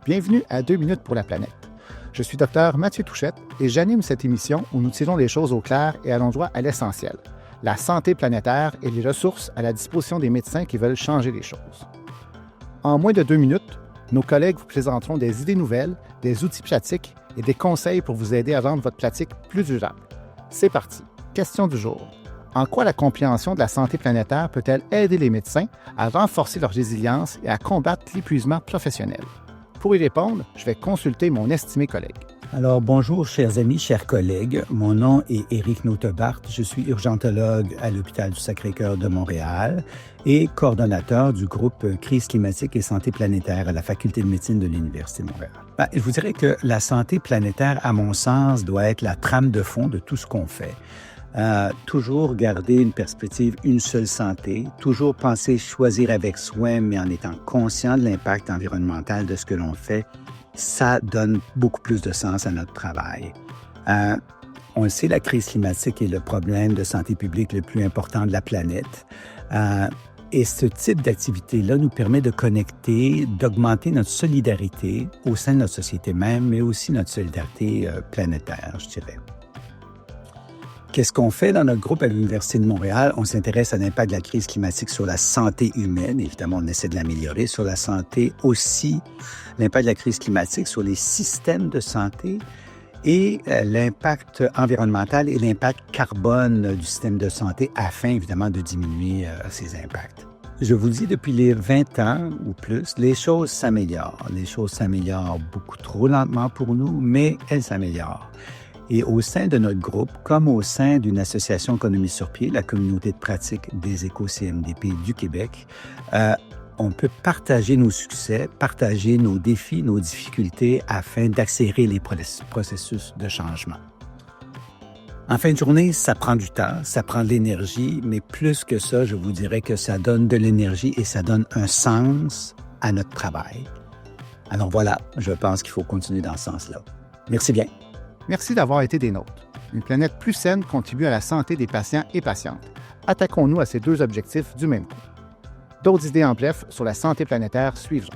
Bienvenue à 2 minutes pour la planète. Je suis Dr Mathieu Touchette et j'anime cette émission où nous tirons les choses au clair et allons droit à l'essentiel, la santé planétaire et les ressources à la disposition des médecins qui veulent changer les choses. En moins de 2 minutes, nos collègues vous présenteront des idées nouvelles, des outils pratiques et des conseils pour vous aider à rendre votre pratique plus durable. C'est parti. Question du jour. En quoi la compréhension de la santé planétaire peut-elle aider les médecins à renforcer leur résilience et à combattre l'épuisement professionnel? Pour y répondre, je vais consulter mon estimé collègue. Alors, bonjour, chers amis, chers collègues. Mon nom est Éric Nothebart. Je suis urgentologue à l'Hôpital du Sacré-Cœur de Montréal et coordonnateur du groupe Crise climatique et santé planétaire à la Faculté de médecine de l'Université de Montréal. Je vous dirais que la santé planétaire, à mon sens, doit être la trame de fond de tout ce qu'on fait. Toujours garder une perspective, une seule santé, toujours penser choisir avec soin, mais en étant conscient de l'impact environnemental de ce que l'on fait, ça donne beaucoup plus de sens à notre travail. On le sait, la crise climatique est le problème de santé publique le plus important de la planète. Et ce type d'activité-là nous permet de connecter, d'augmenter notre solidarité au sein de notre société même, mais aussi notre solidarité planétaire, je dirais. Qu'est-ce qu'on fait dans notre groupe à l'Université de Montréal? On s'intéresse à l'impact de la crise climatique sur la santé humaine. Évidemment, on essaie de l'améliorer. Sur la santé aussi, l'impact de la crise climatique sur les systèmes de santé et l'impact environnemental et l'impact carbone du système de santé afin, évidemment, de diminuer ces impacts. Je vous le dis, depuis les 20 ans ou plus, les choses s'améliorent. Les choses s'améliorent beaucoup trop lentement pour nous, mais elles s'améliorent. Et au sein de notre groupe, comme au sein d'une association Économie sur pied, la communauté de pratique des éco-CMDP du Québec, on peut partager nos succès, partager nos défis, nos difficultés afin d'accélérer les processus de changement. En fin de journée, ça prend du temps, ça prend de l'énergie, mais plus que ça, je vous dirais que ça donne de l'énergie et ça donne un sens à notre travail. Alors voilà, je pense qu'il faut continuer dans ce sens-là. Merci bien. Merci d'avoir été des nôtres. Une planète plus saine contribue à la santé des patients et patientes. Attaquons-nous à ces deux objectifs du même coup. D'autres idées en bref sur la santé planétaire suivront.